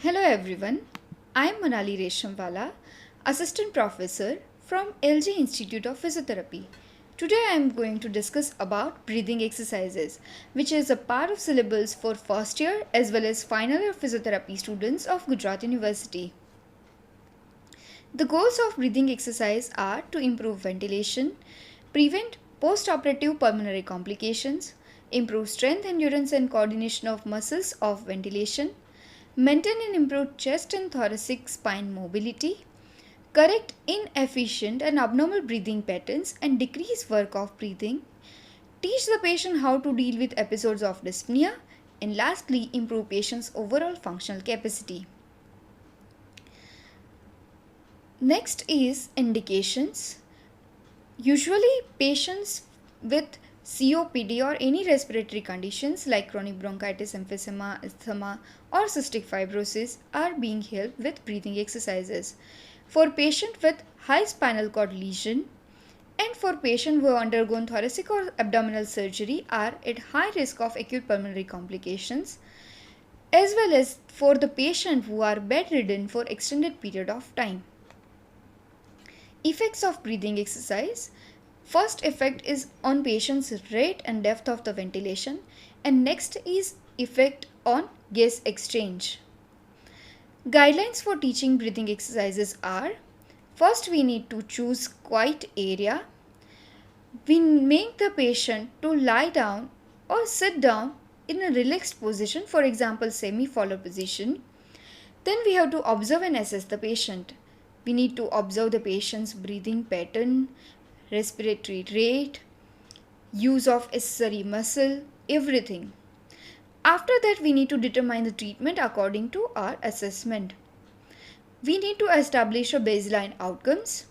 Hello everyone, I am Manali Reshamwala, Assistant Professor from LG Institute of Physiotherapy. Today I am going to discuss about breathing exercises, which is a part of syllabus for first year as well as final year physiotherapy students of Gujarat University. The goals of breathing exercise are to improve ventilation, prevent post-operative pulmonary complications, improve strength, endurance and coordination of muscles of ventilation, maintain and improve chest and thoracic spine mobility, correct inefficient and abnormal breathing patterns and decrease work of breathing, teach the patient how to deal with episodes of dyspnea, and lastly, improve patient's overall functional capacity. Next is indications. Usually, patients with COPD or any respiratory conditions like chronic bronchitis, emphysema, asthma, or cystic fibrosis are being helped with breathing exercises. For patients with high spinal cord lesion and for patients who have undergone thoracic or abdominal surgery are at high risk of acute pulmonary complications, as well as for the patient who are bedridden for extended period of time. Effects of breathing exercise. First effect is on patient's rate and depth of the ventilation, and next is effect on gas exchange. Guidelines for teaching breathing exercises are: first we need to choose quiet area. We make the patient to lie down or sit down in a relaxed position, for example semi-follow position. Then we have to observe and assess the patient. We need to observe the patient's breathing pattern, respiratory rate, use of accessory muscle, everything. After that, we need to determine the treatment according to our assessment. We need to establish a baseline outcomes.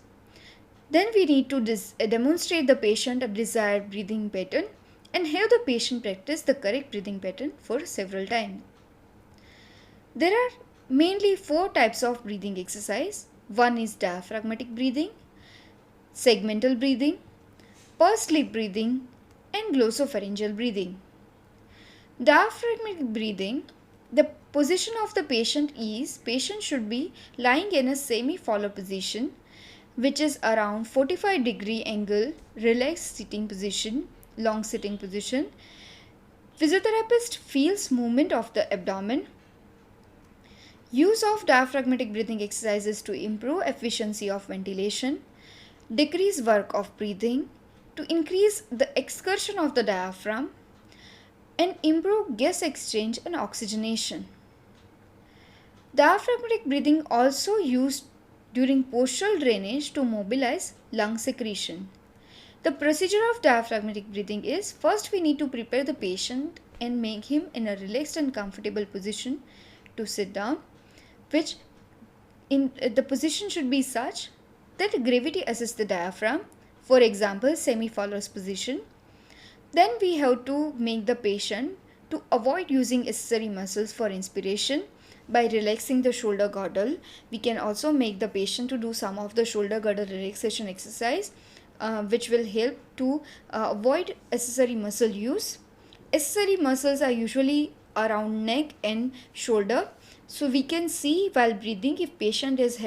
Then we need to demonstrate the patient a desired breathing pattern and have the patient practice the correct breathing pattern for several times. There are mainly 4 types of breathing exercise. One is diaphragmatic breathing, segmental breathing, pursed lip breathing, and glossopharyngeal breathing. Diaphragmatic breathing, the position of the patient should be lying in a semi-follow position, which is around 45-degree angle, relaxed sitting position, long sitting position. Physiotherapist feels movement of the abdomen. Use of diaphragmatic breathing exercises to improve efficiency of ventilation, decrease work of breathing, to increase the excursion of the diaphragm, and improve gas exchange and oxygenation. Diaphragmatic breathing also used during postural drainage to mobilize lung secretion. The procedure of diaphragmatic breathing is: first we need to prepare the patient and make him in a relaxed and comfortable position to sit down, which in the position should be such that gravity assists the diaphragm, for example semi-fallows position. Then we have to make the patient to avoid using accessory muscles for inspiration by relaxing the shoulder girdle. We can also make the patient to do some of the shoulder girdle relaxation exercise, which will help to avoid accessory muscle use. Accessory muscles are usually around neck and shoulder, so we can see while breathing if patient is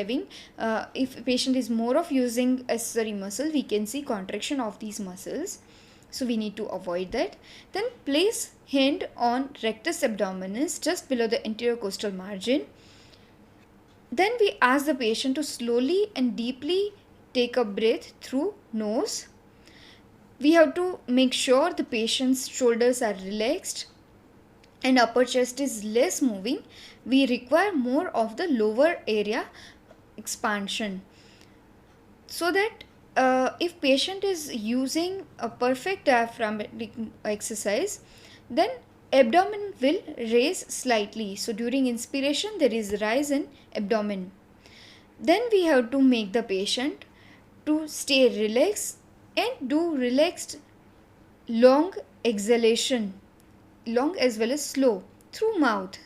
more of using accessory muscle, we can see contraction of these muscles, so we need to avoid that. Then place hand on rectus abdominis just below the anterior costal margin. Then we ask the patient to slowly and deeply take a breath through nose. We have to make sure the patient's shoulders are relaxed and upper chest is less moving. We require more of the lower area expansion, so that if patient is using a perfect diaphragmatic exercise, then abdomen will raise slightly. So during inspiration there is rise in abdomen. Then we have to make the patient to stay relaxed and do relaxed long exhalation, long as well as slow through mouth.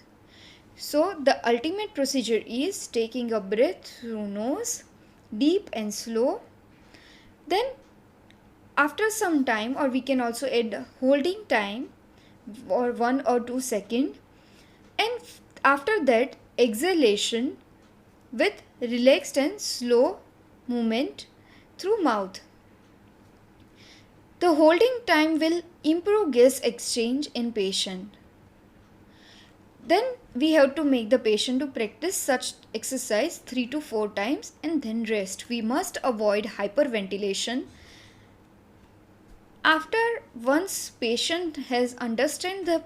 So the ultimate procedure is taking a breath through nose, deep and slow. Then after some time, or we can also add holding time for 1 or 2 seconds, and after that exhalation with relaxed and slow movement through mouth. The holding time will improve gas exchange in patient. Then we have to make the patient to practice such exercise 3 to 4 times and then rest. We must avoid hyperventilation. After once patient has understand the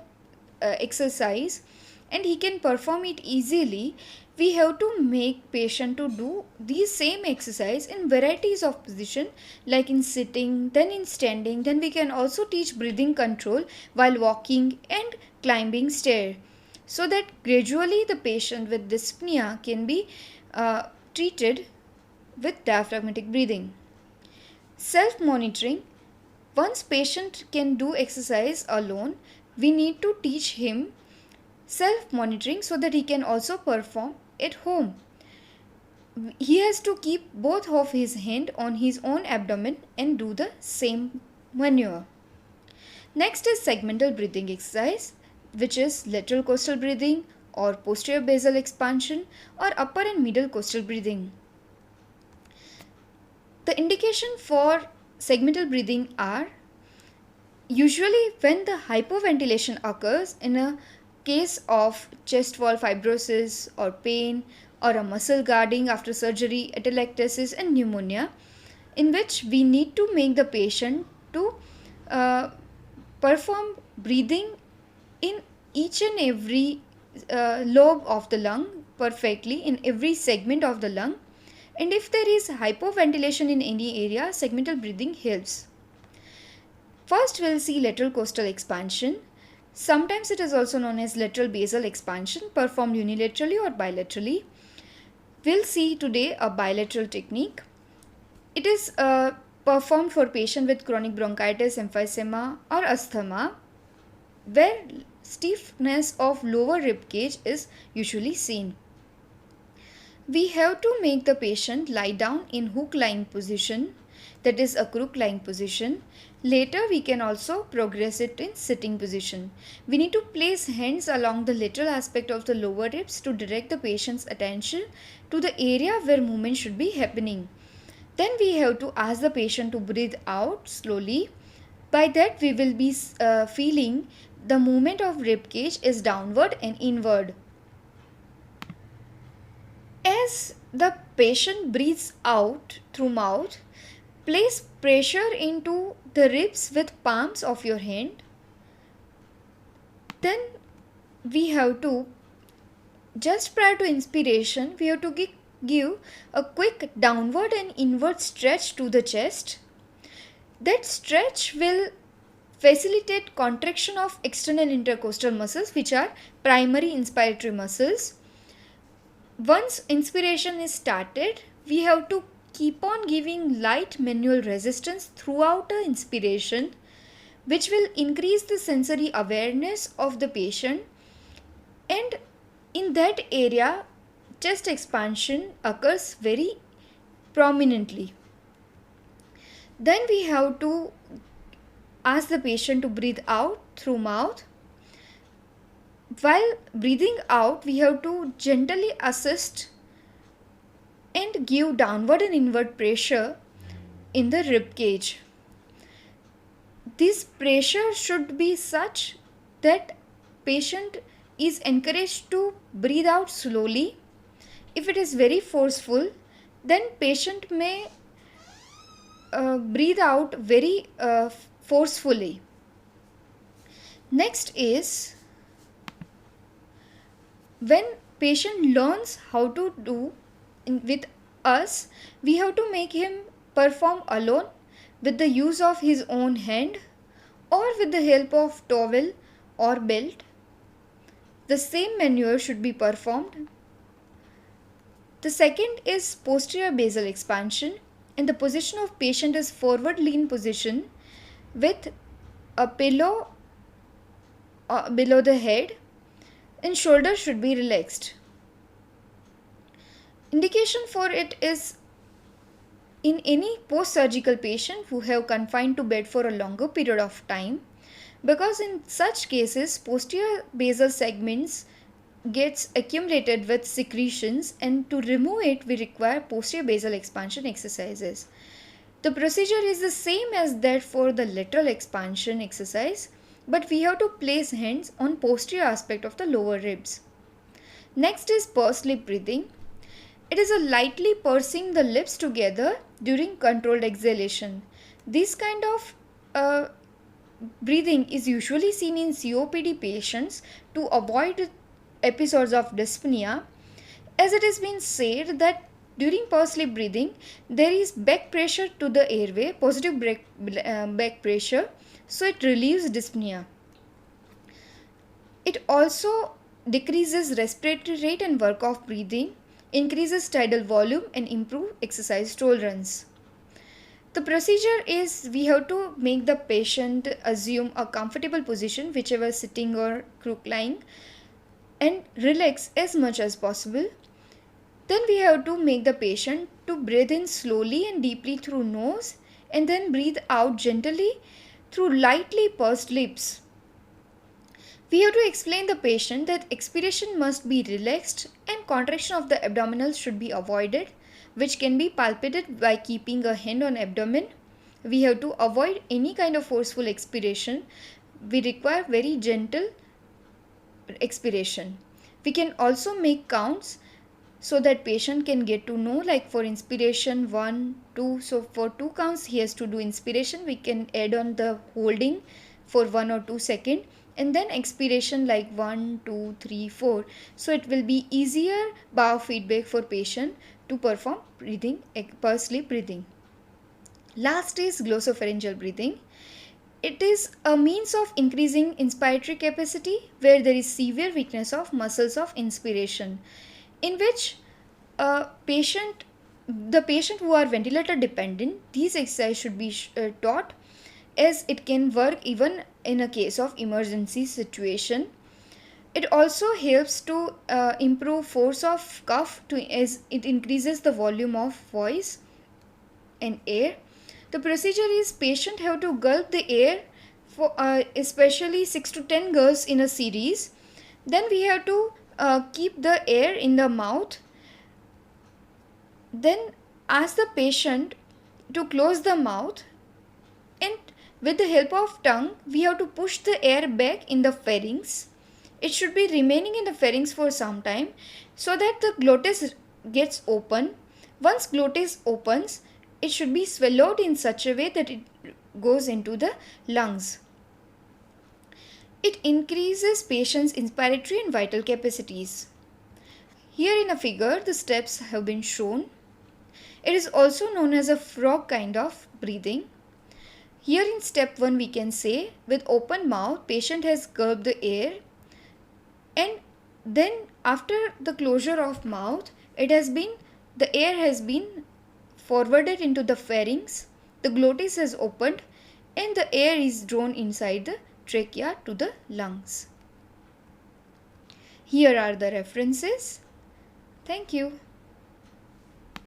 exercise and he can perform it easily, we have to make patient to do these same exercise in varieties of position, like in sitting, then in standing. Then we can also teach breathing control while walking and climbing stair, so that gradually the patient with dyspnea can be treated with diaphragmatic breathing. Self monitoring. Once patient can do exercise alone, we need to teach him self monitoring so that he can also perform at home. He has to keep both of his hand on his own abdomen and do the same maneuver. Next is segmental breathing exercise, which is lateral costal breathing or posterior basal expansion or upper and middle costal breathing. The indication for segmental breathing are usually when the hypoventilation occurs in a case of chest wall fibrosis or pain or a muscle guarding after surgery, atelectasis and pneumonia, in which we need to make the patient to perform breathing in each and every lobe of the lung perfectly, in every segment of the lung. And if there is hypoventilation in any area, segmental breathing helps. First we'll see lateral costal expansion. Sometimes it is also known as lateral basal expansion, performed unilaterally or bilaterally. We'll see today a bilateral technique. It is performed for patient with chronic bronchitis, emphysema or asthma, where stiffness of lower rib cage is usually seen. We have to make the patient lie down in hook lying position, that is a crook lying position. Later we can also progress it in sitting position. We need to place hands along the lateral aspect of the lower ribs to direct the patient's attention to the area where movement should be happening. Then we have to ask the patient to breathe out slowly. By that we will be feeling the movement of rib cage is downward and inward. As the patient breathes out through mouth, place pressure into the ribs with palms of your hand. Then we have to, just prior to inspiration, we have to give a quick downward and inward stretch to the chest. That stretch will facilitate contraction of external intercostal muscles, which are primary inspiratory muscles. Once inspiration is started, we have to keep on giving light manual resistance throughout the inspiration, which will increase the sensory awareness of the patient, and in that area chest expansion occurs very prominently. Then we have to ask the patient to breathe out through mouth. While breathing out, we have to gently assist and give downward and inward pressure in the rib cage. This pressure should be such that patient is encouraged to breathe out slowly. If it is very forceful, then patient may breathe out very forcefully. Next is, when patient learns how to do with us, we have to make him perform alone with the use of his own hand or with the help of towel or belt. The same maneuver should be performed. The second is posterior basal expansion, and the position of patient is forward lean position with a pillow below the head, and shoulders should be relaxed. Indication for it is in any post-surgical patient who have confined to bed for a longer period of time, because in such cases posterior basal segments gets accumulated with secretions, and to remove it we require posterior basal expansion exercises. The procedure is the same as that for the lateral expansion exercise, but we have to place hands on posterior aspect of the lower ribs. Next is pursed lip breathing. It is a lightly pursing the lips together during controlled exhalation. This kind of breathing is usually seen in COPD patients to avoid episodes of dyspnea, as it has been said that during pursed lip breathing there is back pressure to the airway, positive back pressure, so it relieves dyspnea. It also decreases respiratory rate and work of breathing, increases tidal volume, and improve exercise tolerance. The procedure is we have to make the patient assume a comfortable position, whichever sitting or crook lying, and relax as much as possible. Then we have to make the patient to breathe in slowly and deeply through nose, and then breathe out gently through lightly pursed lips. We have to explain the patient that expiration must be relaxed and contraction of the abdominals should be avoided, which can be palpated by keeping a hand on abdomen. We have to avoid any kind of forceful expiration. We require very gentle expiration. We can also make counts so that patient can get to know, like for inspiration 1 2, so for 2 counts he has to do inspiration. We can add on the holding for 1 or 2 seconds, and then expiration like 1 2 3 4, so it will be easier biofeedback for patient to perform breathing, pursed lip breathing. Last is glossopharyngeal breathing. It is a means of increasing inspiratory capacity where there is severe weakness of muscles of inspiration, in which the patient who are ventilator dependent, these exercises should be taught, as it can work even in a case of emergency situation. It also helps to improve force of cough as it increases the volume of voice and air. The procedure is patient have to gulp the air for especially 6 to 10 gulps in a series. Then we have to keep the air in the mouth. Then ask the patient to close the mouth, and with the help of tongue we have to push the air back in the pharynx. It should be remaining in the pharynx for some time so that the glottis gets open. Once glottis opens, it should be swallowed in such a way that it goes into the lungs. It increases patient's inspiratory and vital capacities. Here in a figure the steps have been shown. It is also known as a frog kind of breathing. Here in step 1 we can say, with open mouth patient has gulped the air, and then after the closure of mouth the air has been forwarded into the pharynx, the glottis has opened, and the air is drawn inside the trachea to the lungs. Here are the references. Thank you.